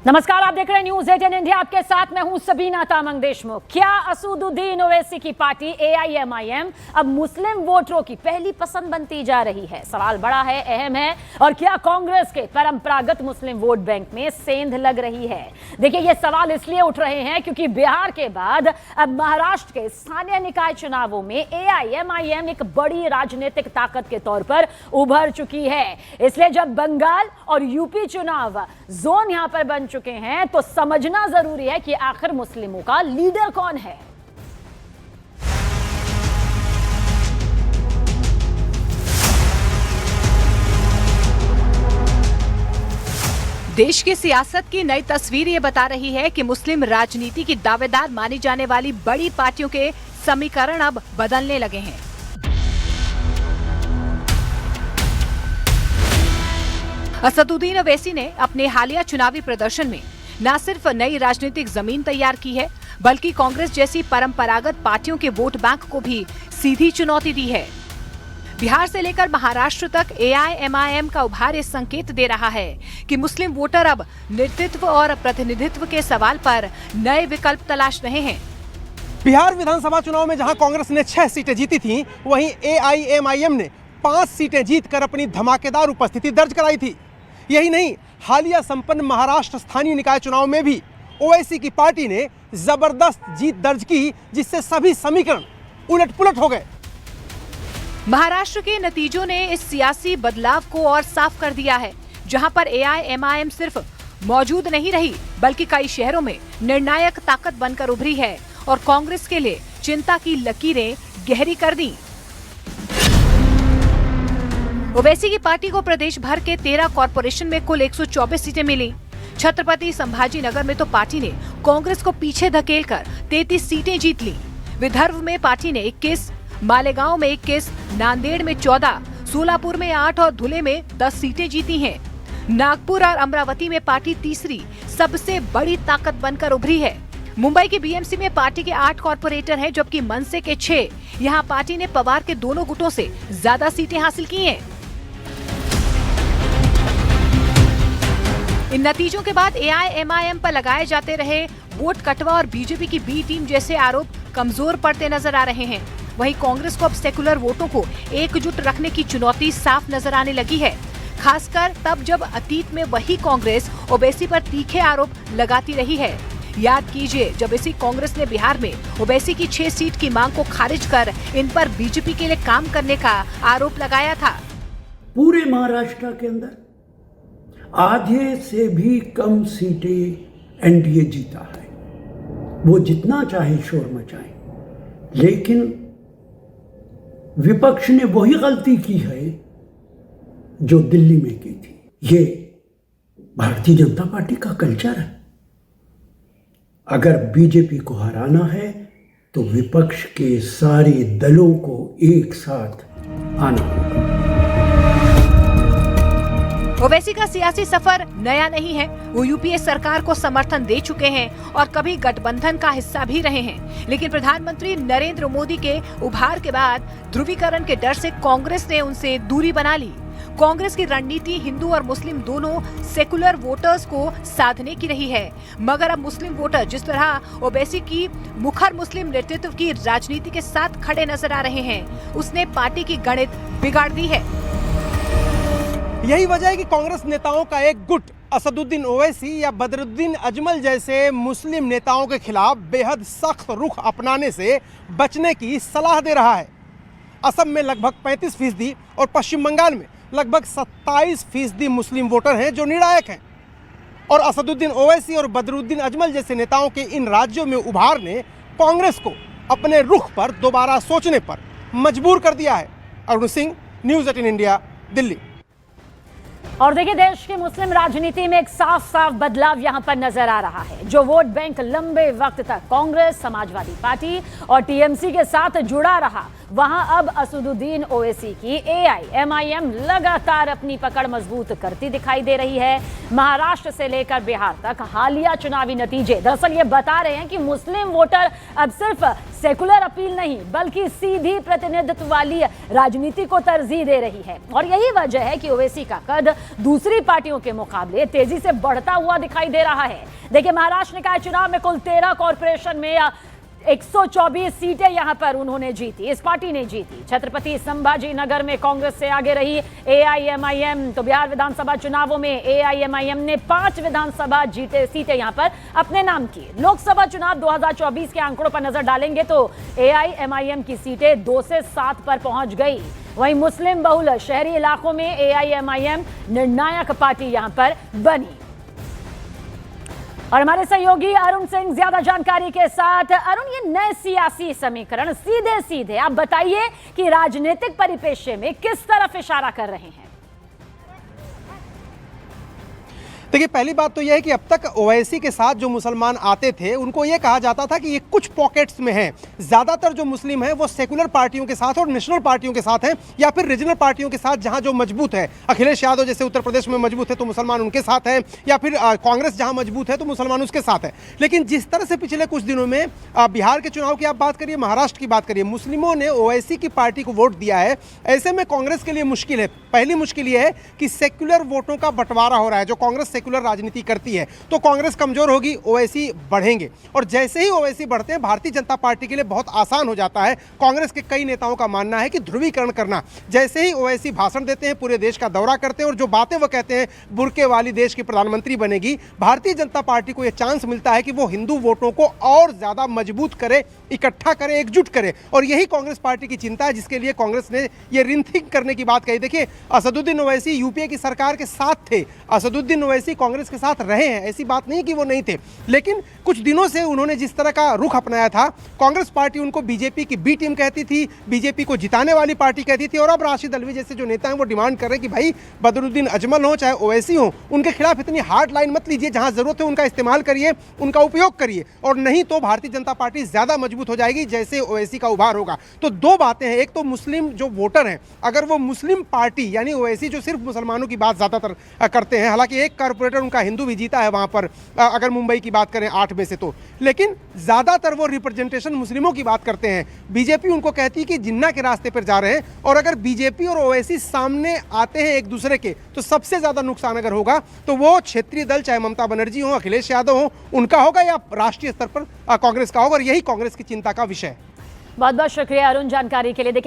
नमस्कार, आप देख रहे हैं न्यूज 18 इंडिया। आपके साथ मैं हूं सबीना तामंग देशमुख। क्या असदुद्दीन ओवैसी की पार्टी एआईएमआईएम अब मुस्लिम वोटरों की पहली पसंद बनती जा रही है? सवाल बड़ा है, अहम है। और क्या कांग्रेस के परंपरागत मुस्लिम वोट बैंक में सेंध लग रही है? देखिए, ये सवाल इसलिए उठ रहे हैं क्योंकि बिहार के बाद अब महाराष्ट्र के स्थानीय निकाय चुनावों में एआईएमआईएम एक बड़ी राजनीतिक ताकत के तौर पर उभर चुकी है। इसलिए जब बंगाल और यूपी चुनाव जोन यहां पर बन चुके हैं तो समझना जरूरी है कि आखिर मुस्लिमों का लीडर कौन है। देश की सियासत की नई तस्वीर ये बता रही है कि मुस्लिम राजनीति की दावेदार मानी जाने वाली बड़ी पार्टियों के समीकरण अब बदलने लगे हैं। असदुद्दीन ओवैसी ने अपने हालिया चुनावी प्रदर्शन में न सिर्फ नई राजनीतिक जमीन तैयार की है, बल्कि कांग्रेस जैसी परंपरागत पार्टियों के वोट बैंक को भी सीधी चुनौती दी है। बिहार से लेकर महाराष्ट्र तक एआईएमआईएम का उभार इस संकेत दे रहा है कि मुस्लिम वोटर अब नेतृत्व और प्रतिनिधित्व के सवाल पर नए विकल्प तलाश रहे हैं। बिहार विधानसभा चुनाव में जहां कांग्रेस ने 6 सीटें जीती थीं, वहीं एआईएमआईएम ने 5 सीटें जीतकर अपनी धमाकेदार उपस्थिति दर्ज कराई थी। यही नहीं, हालिया संपन्न महाराष्ट्र स्थानीय निकाय चुनाव में भी ओवैसी की पार्टी ने जबरदस्त जीत दर्ज की, जिससे सभी समीकरण उलट-पुलट हो गए। महाराष्ट्र के नतीजों ने इस सियासी बदलाव को और साफ कर दिया है, जहां पर एआईएमआईएम सिर्फ मौजूद नहीं रही, बल्कि कई शहरों में निर्णायक ताकत बनकर उभरी है और कांग्रेस के लिए चिंता की लकीरें गहरी कर दी। ओवैसी की पार्टी को प्रदेश भर के 13 कॉर्पोरेशन में कुल 124 सीटें मिली। छत्रपति संभाजी नगर में तो पार्टी ने कांग्रेस को पीछे धकेलकर 33 सीटें जीत ली। विदर्भ में पार्टी ने 21, मालेगांव में 21, नांदेड़ में 14, सोलापुर में 8 और धुले में 10 सीटें जीती हैं। नागपुर और अमरावती में पार्टी तीसरी सबसे बड़ी ताकत बनकर उभरी है। मुंबई की बीएमसी में पार्टी के 8 कॉर्पोरेटर हैं, जबकि मनसे के 6। यहाँ पार्टी ने पवार के दोनों गुटों से ज्यादा सीटें हासिल की हैं। इन नतीजों के बाद एआईएमआईएम पर लगाए जाते रहे वोट कटवा और बीजेपी की बी टीम जैसे आरोप कमजोर पड़ते नजर आ रहे हैं। वहीं कांग्रेस को अब सेकुलर वोटों को एकजुट रखने की चुनौती साफ नजर आने लगी है, खासकर तब जब अतीत में वही कांग्रेस ओवैसी पर तीखे आरोप लगाती रही है। याद कीजिए, जब इसी कांग्रेस ने बिहार में ओवैसी की 6 सीट की मांग को खारिज कर इन पर बीजेपी के लिए काम करने का आरोप लगाया था। पूरे महाराष्ट्र के अंदर आधे से भी कम सीटें एनडीए जीता है। वो जितना चाहे शोर मचाए, लेकिन विपक्ष ने वही गलती की है जो दिल्ली में की थी। ये भारतीय जनता पार्टी का कल्चर है। अगर बीजेपी को हराना है तो विपक्ष के सारे दलों को एक साथ आना होगा। ओवैसी का सियासी सफर नया नहीं है। वो यूपीए सरकार को समर्थन दे चुके हैं और कभी गठबंधन का हिस्सा भी रहे हैं। लेकिन प्रधानमंत्री नरेंद्र मोदी के उभार के बाद ध्रुवीकरण के डर से कांग्रेस ने उनसे दूरी बना ली। कांग्रेस की रणनीति हिंदू और मुस्लिम दोनों सेकुलर वोटर्स को साधने की रही है, मगर अब मुस्लिम वोटर जिस तरह ओवैसी की मुखर मुस्लिम नेतृत्व की राजनीति के साथ खड़े नजर आ रहे हैं, उसने पार्टी की गणित बिगाड़ दी है। यही वजह है कि कांग्रेस नेताओं का एक गुट असदुद्दीन ओवैसी या बदरुद्दीन अजमल जैसे मुस्लिम नेताओं के खिलाफ बेहद सख्त रुख अपनाने से बचने की सलाह दे रहा है। असम में लगभग 35% और पश्चिम बंगाल में लगभग 27% मुस्लिम वोटर हैं जो निर्णायक हैं। और असदुद्दीन ओवैसी और बदरुद्दीन अजमल जैसे नेताओं के इन राज्यों में उभार ने कांग्रेस को अपने रुख पर दोबारा सोचने पर मजबूर कर दिया है। Arun Singh, news 18 India, Delhi. और देखिए, देश की मुस्लिम राजनीति में एक साफ साफ बदलाव यहां पर नजर आ रहा है। जो वोट बैंक लंबे वक्त तक कांग्रेस, समाजवादी पार्टी और टीएमसी के साथ जुड़ा रहा, वहां अब असदुद्दीन ओवैसी की एआईएमआईएम लगातार अपनी पकड़ मजबूत करती दिखाई दे रही है। महाराष्ट्र से लेकर बिहार तक हालिया चुनावी नतीजे दरअसल ये बता रहे हैं कि मुस्लिम वोटर अब सिर्फ सेकुलर अपील नहीं बल्कि सीधी प्रतिनिधित्व वाली राजनीति को तरजीह दे रही है और यही वजह है कि ओवैसी का कद दूसरी पार्टियों के मुकाबले तेजी से बढ़ता हुआ दिखाई दे रहा है। देखिए, महाराष्ट्र निकाय चुनाव में कुल 13 कॉर्पोरेशन में 124 सीटें यहां पर उन्होंने जीती, इस पार्टी ने जीती। छत्रपति संभाजी नगर में कांग्रेस से आगे रही एआईएमआईएम। तो बिहार विधानसभा चुनावों में एआईएमआईएम ने 5 विधानसभा सीटें यहां पर अपने नाम की। लोकसभा चुनाव 2024 के आंकड़ों पर नजर डालेंगे तो एआईएमआईएम की सीटें 2 से 7 पर पहुंच गई। वहीं मुस्लिम बहुल शहरी इलाकों में एआईएमआईएम निर्णायक पार्टी यहां पर बनी। और हमारे सहयोगी अरुण सिंह ज्यादा जानकारी के साथ। अरुण, ये नए सियासी समीकरण सीधे सीधे आप बताइए कि राजनीतिक परिपेक्ष्य में किस तरफ इशारा कर रहे हैं? देखिए, पहली बात तो यह है कि अब तक ओवैसी के साथ जो मुसलमान आते थे उनको ये कहा जाता था कि ये कुछ पॉकेट्स में है। ज़्यादातर जो मुस्लिम हैं वो सेकुलर पार्टियों के साथ और नेशनल पार्टियों के साथ हैं या फिर रीजनल पार्टियों के साथ जहां जो मजबूत है। अखिलेश यादव जैसे उत्तर प्रदेश में मजबूत है तो मुसलमान उनके साथ हैं, या फिर कांग्रेस जहां मजबूत है तो मुसलमान उसके साथ है। लेकिन जिस तरह से पिछले कुछ दिनों में बिहार के चुनाव की आप बात करिए, महाराष्ट्र की बात करिए, मुस्लिमों ने ओवैसी की पार्टी को वोट दिया है। ऐसे में कांग्रेस के लिए मुश्किल है। पहली मुश्किल यह है कि सेक्युलर वोटों का बंटवारा हो रहा है। जो कांग्रेस सेक्युलर राजनीति करती है तो कांग्रेस कमजोर होगी, ओवैसी बढ़ेंगे, और जैसे ही ओवैसी बढ़ते हैं भारतीय जनता पार्टी के लिए बहुत आसान हो जाता है। कांग्रेस के कई नेताओं का मानना है कि ध्रुवीकरण करना, जैसे ही ओवैसी भाषण देते हैं, पूरे देश का दौरा करते हैं और जो बातें वो कहते हैं बुर्के वाली देश की प्रधानमंत्री बनेगी, भारतीय जनता पार्टी को यह चांस मिलता है कि वो हिंदू वोटों को और ज्यादा मजबूत करे, इकट्ठा करे, एकजुट करे। और यही कांग्रेस पार्टी की चिंता है, जिसके लिए कांग्रेस ने यह रीथिंक करने की बात कही। देखिए, असदुद्दीन ओवैसी यूपीए की सरकार के साथ थे, असदुद्दीन ओवैसी कांग्रेस के साथ रहे हैं, ऐसी बात नहीं कि वो नहीं थे। लेकिन कुछ दिनों से उन्होंने जिस तरह का रुख अपनाया था, कांग्रेस पार्टी उनको बीजेपी की बी टीम कहती थी, बीजेपी को जिताने वाली पार्टी कहती थी। और अब राशिद अल्वी जैसे जो नेता हैं वो डिमांड कर रहे हैं कि भाई बदरुद्दीन अजमल हो चाहे ओवैसी हो, उनके खिलाफ इतनी हार्ड लाइन मत लीजिए, जहां जरूरत है उनका इस्तेमाल करिए, उनका उपयोग करिए, और नहीं तो भारतीय जनता पार्टी ज्यादा मजबूत हो जाएगी जैसे ओवैसी का उभार होगा। तो दो बातें हैं, एक तो मुस्लिम जो वोटर हैं, अगर वो मुस्लिम पार्टी यानी ओवैसी जो सिर्फ मुसलमानों की बात ज्यादातर करते हैं, हालांकि एक कारपोरेटर उनका हिंदू भी जीता है वहां पर, अगर मुंबई की बात करें 8 में से तो, लेकिन ज्यादातर वो रिप्रेजेंटेशन मुस्लिमों की बात करते हैं। बीजेपी उनको कहती है कि जिन्ना के रास्ते पर जा रहे हैं, और अगर बीजेपी और ओवैसी सामने आते हैं एक दूसरे के तो सबसे ज्यादा नुकसान अगर होगा तो वो क्षेत्रीय दल, चाहे ममता बनर्जी हो, अखिलेश यादव हो, उनका होगा, या राष्ट्रीय स्तर पर कांग्रेस का होगा। और यही कांग्रेस की चिंता का विषय है। बहुत बहुत शुक्रिया अरुण जानकारी के लिए। देखिए,